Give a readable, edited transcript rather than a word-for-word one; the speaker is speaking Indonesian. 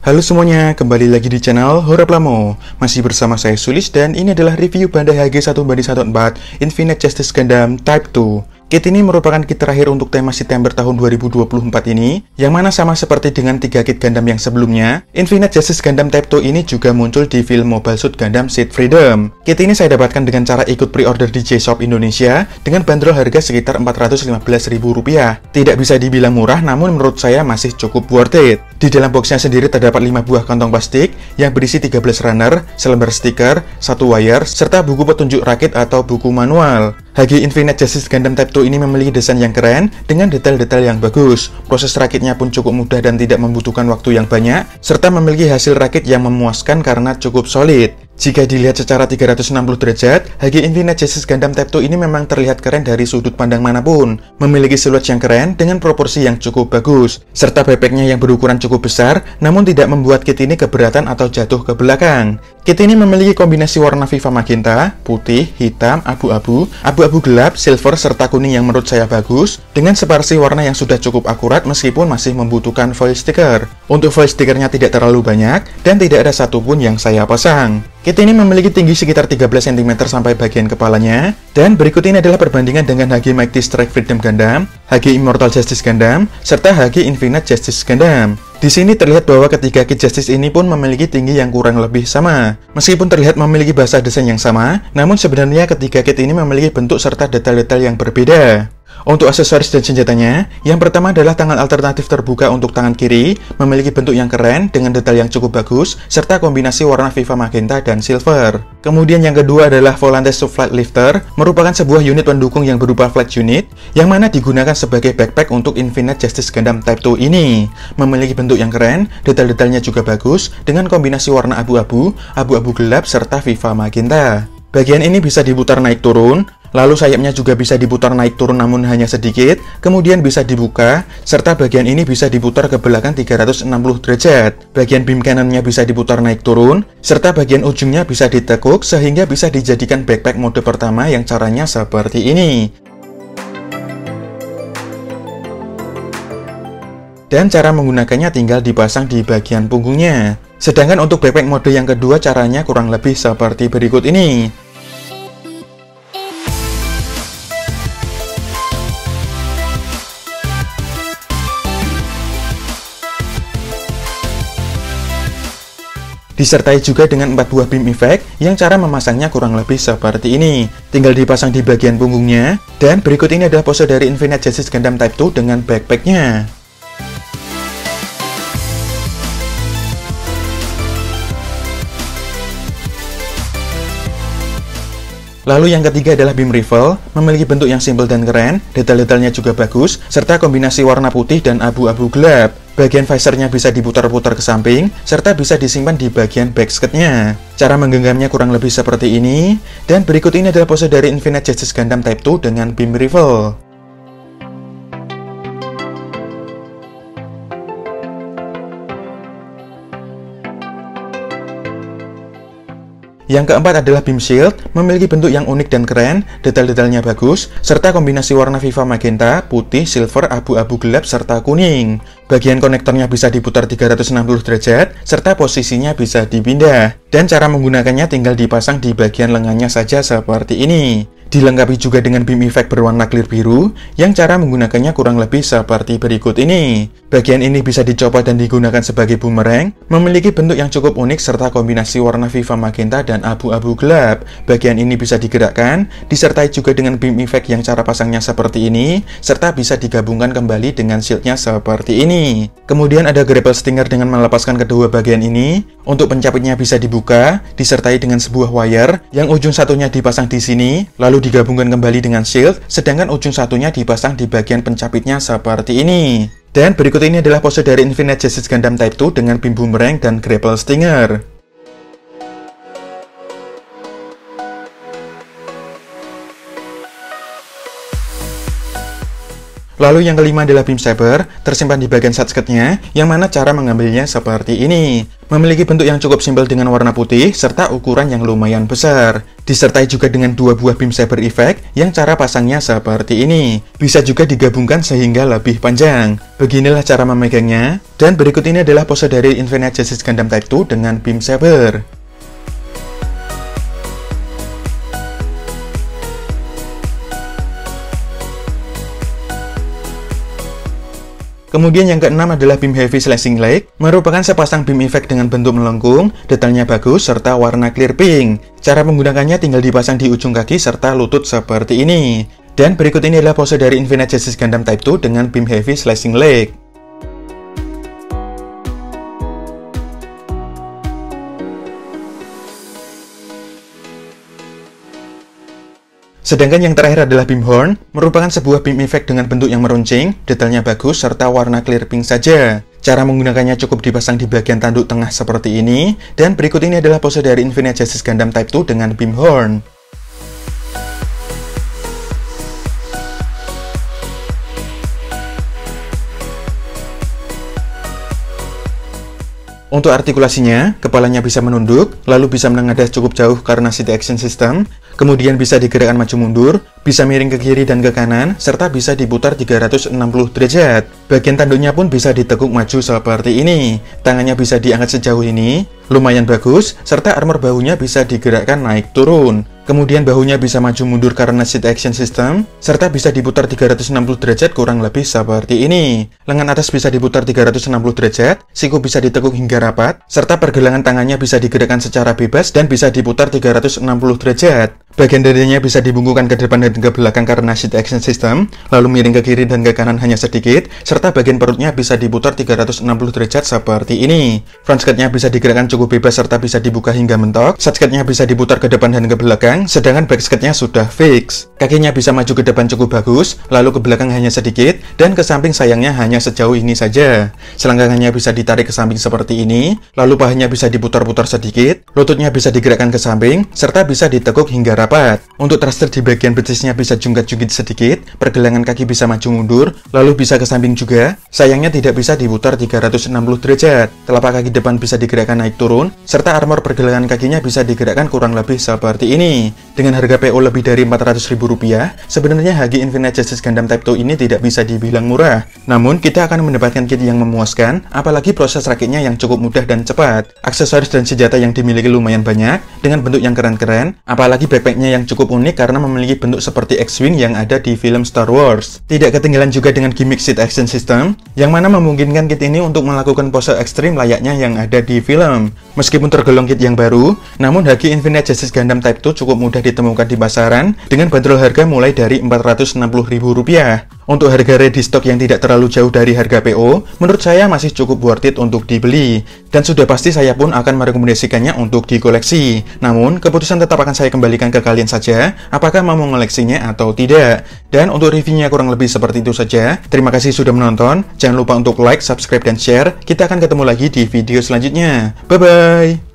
Halo semuanya, kembali lagi di channel Horror Plamo. Masih bersama saya Sulis dan ini adalah review Bandai HG1-14 Infinite Justice Gundam Type 2. Kit ini merupakan kit terakhir untuk tema September tahun 2024 ini, yang mana sama seperti dengan 3 kit Gundam yang sebelumnya. Infinite Justice Gundam Type 2 ini juga muncul di film Mobile Suit Gundam Seed Freedom. Kit ini saya dapatkan dengan cara ikut pre-order di J-Shop Indonesia dengan bandrol harga sekitar Rp415.000. Tidak bisa dibilang murah, namun menurut saya masih cukup worth it. Di dalam boxnya sendiri terdapat 5 buah kantong plastik yang berisi 13 runner, selembar stiker, 1 wire, serta buku petunjuk rakit atau buku manual. HG Infinite Justice Gundam Type 2 ini memiliki desain yang keren dengan detail-detail yang bagus. Proses rakitnya pun cukup mudah dan tidak membutuhkan waktu yang banyak, serta memiliki hasil rakit yang memuaskan karena cukup solid. Jika dilihat secara 360 derajat, HG Infinite Justice Gundam Type 2 ini memang terlihat keren dari sudut pandang manapun. Memiliki siluet yang keren dengan proporsi yang cukup bagus, serta backpacknya yang berukuran cukup besar, namun tidak membuat kit ini keberatan atau jatuh ke belakang. Kit ini memiliki kombinasi warna Viva Magenta, putih, hitam, abu-abu gelap, silver, serta kuning yang menurut saya bagus, dengan separasi warna yang sudah cukup akurat meskipun masih membutuhkan foil stiker. Untuk foil stikernya tidak terlalu banyak, dan tidak ada satupun yang saya pasang. Kit ini memiliki tinggi sekitar 13 cm sampai bagian kepalanya, dan berikut ini adalah perbandingan dengan HG Mighty Strike Freedom Gundam, HG Immortal Justice Gundam, serta HG Infinite Justice Gundam. Di sini terlihat bahwa ketiga kit Justice ini pun memiliki tinggi yang kurang lebih sama. Meskipun terlihat memiliki bahasa desain yang sama, namun sebenarnya ketiga kit ini memiliki bentuk serta detail-detail yang berbeda. Untuk aksesoris dan senjatanya, yang pertama adalah tangan alternatif terbuka untuk tangan kiri, memiliki bentuk yang keren dengan detail yang cukup bagus, serta kombinasi warna Viva Magenta dan Silver. Kemudian yang kedua adalah Volante Sub-Flight Lifter, merupakan sebuah unit pendukung yang berupa flight unit, yang mana digunakan sebagai backpack untuk Infinite Justice Gundam Type 2 ini. Memiliki bentuk yang keren, detail-detailnya juga bagus, dengan kombinasi warna abu-abu gelap, serta Viva Magenta. Bagian ini bisa diputar naik turun, lalu sayapnya juga bisa diputar naik turun namun hanya sedikit, kemudian bisa dibuka, serta bagian ini bisa diputar ke belakang 360 derajat. Bagian beam cannonnya bisa diputar naik turun, serta bagian ujungnya bisa ditekuk sehingga bisa dijadikan backpack mode pertama yang caranya seperti ini. Dan cara menggunakannya tinggal dipasang di bagian punggungnya. Sedangkan untuk backpack mode yang kedua caranya kurang lebih seperti berikut ini. Disertai juga dengan 4 buah beam effect yang cara memasangnya kurang lebih seperti ini. Tinggal dipasang di bagian punggungnya, dan berikut ini adalah pose dari Infinite Justice Gundam Type 2 dengan backpacknya. Lalu yang ketiga adalah beam rifle, memiliki bentuk yang simpel dan keren, detail-detailnya juga bagus, serta kombinasi warna putih dan abu-abu gelap. Bagian visornya bisa diputar-putar ke samping, serta bisa disimpan di bagian backsketnya. Cara menggenggamnya kurang lebih seperti ini, dan berikut ini adalah pose dari Infinite Justice Gundam Type 2 dengan beam rifle. Yang keempat adalah beam shield, memiliki bentuk yang unik dan keren, detail-detailnya bagus, serta kombinasi warna Viva Magenta, putih, silver, abu-abu gelap, serta kuning. Bagian konektornya bisa diputar 360 derajat, serta posisinya bisa dipindah. Dan cara menggunakannya tinggal dipasang di bagian lengannya saja seperti ini. Dilengkapi juga dengan beam effect berwarna clear biru, yang cara menggunakannya kurang lebih seperti berikut ini. Bagian ini bisa dicopot dan digunakan sebagai boomerang, memiliki bentuk yang cukup unik serta kombinasi warna Viva Magenta dan abu-abu gelap. Bagian ini bisa digerakkan, disertai juga dengan beam effect yang cara pasangnya seperti ini, serta bisa digabungkan kembali dengan shieldnya seperti ini. Kemudian ada grapple stinger dengan melepaskan kedua bagian ini. Untuk pencapitnya bisa dibuka, disertai dengan sebuah wire, yang ujung satunya dipasang di sini, lalu digabungkan kembali dengan shield, sedangkan ujung satunya dipasang di bagian pencapitnya seperti ini. Dan berikut ini adalah pose dari Infinite Justice Gundam Type 2 dengan beam boomerang dan grapple stinger. Lalu yang kelima adalah beam saber, tersimpan di bagian side-skirtnya, yang mana cara mengambilnya seperti ini. Memiliki bentuk yang cukup simpel dengan warna putih, serta ukuran yang lumayan besar. Disertai juga dengan dua buah beam saber effect, yang cara pasangnya seperti ini. Bisa juga digabungkan sehingga lebih panjang. Beginilah cara memegangnya, dan berikut ini adalah pose dari Infinite Justice Gundam Type 2 dengan beam saber. Kemudian yang keenam adalah beam heavy slashing leg, merupakan sepasang beam effect dengan bentuk melengkung, detailnya bagus, serta warna clear pink. Cara menggunakannya tinggal dipasang di ujung kaki serta lutut seperti ini. Dan berikut ini adalah pose dari Infinite Justice Gundam Type 2 dengan beam heavy slashing leg. Sedangkan yang terakhir adalah beam horn, merupakan sebuah beam effect dengan bentuk yang meruncing, detailnya bagus, serta warna clear pink saja. Cara menggunakannya cukup dipasang di bagian tanduk tengah seperti ini, dan berikut ini adalah pose dari Infinite Justice Gundam Type 2 dengan beam horn. Untuk artikulasinya, kepalanya bisa menunduk, lalu bisa menengadah cukup jauh karena City Action System, kemudian bisa digerakkan maju mundur, bisa miring ke kiri dan ke kanan, serta bisa diputar 360 derajat. Bagian tanduknya pun bisa ditekuk maju seperti ini. Tangannya bisa diangkat sejauh ini, lumayan bagus, serta armor bahunya bisa digerakkan naik turun. Kemudian bahunya bisa maju mundur karena Seat Action System, serta bisa diputar 360 derajat kurang lebih seperti ini. Lengan atas bisa diputar 360 derajat, siku bisa ditekuk hingga rapat, serta pergelangan tangannya bisa digerakkan secara bebas dan bisa diputar 360 derajat. Bagian dadanya bisa dibungkukan ke depan dan ke belakang karena Seat Action System, lalu miring ke kiri dan ke kanan hanya sedikit, serta bagian perutnya bisa diputar 360 derajat seperti ini. Front skirtnya bisa digerakkan cukup bebas serta bisa dibuka hingga mentok, side skirtnya bisa diputar ke depan dan ke belakang, sedangkan back skirtnya sudah fix. Kakinya bisa maju ke depan cukup bagus, lalu ke belakang hanya sedikit, dan ke samping sayangnya hanya sejauh ini saja. Selangkangannya bisa ditarik ke samping seperti ini, lalu pahanya bisa diputar-putar sedikit, lututnya bisa digerakkan ke samping, serta bisa ditekuk hingga rapat. Untuk thruster di bagian betisnya bisa jungkat-jungkit sedikit, pergelangan kaki bisa maju mundur, lalu bisa ke samping juga. Sayangnya tidak bisa diputar 360 derajat. Telapak kaki depan bisa digerakkan naik turun, serta armor pergelangan kakinya bisa digerakkan kurang lebih seperti ini. Dengan harga PO lebih dari Rp400.000, sebenarnya Hagi Infinite Justice Gundam Type 2 ini tidak bisa dibilang murah. Namun, kita akan mendapatkan kit yang memuaskan, apalagi proses rakitnya yang cukup mudah dan cepat. Aksesoris dan senjata yang dimiliki lumayan banyak, dengan bentuk yang keren-keren, apalagi backpacknya yang cukup unik karena memiliki bentuk seperti X-Wing yang ada di film Star Wars. Tidak ketinggalan juga dengan gimmick Seat Action System, yang mana memungkinkan kit ini untuk melakukan pose ekstrim layaknya yang ada di film. Meskipun tergolong kit yang baru, namun Hagi Infinite Justice Gundam Type 2 cukup mudah ditemukan di pasaran dengan bandrol harga mulai dari Rp460.000. Untuk harga ready stock yang tidak terlalu jauh dari harga PO, menurut saya masih cukup worth it untuk dibeli. Dan sudah pasti saya pun akan merekomendasikannya untuk dikoleksi. Namun, keputusan tetap akan saya kembalikan ke kalian saja, apakah mau mengoleksinya atau tidak. Dan untuk reviewnya kurang lebih seperti itu saja. Terima kasih sudah menonton. Jangan lupa untuk like, subscribe, dan share. Kita akan ketemu lagi di video selanjutnya. Bye-bye!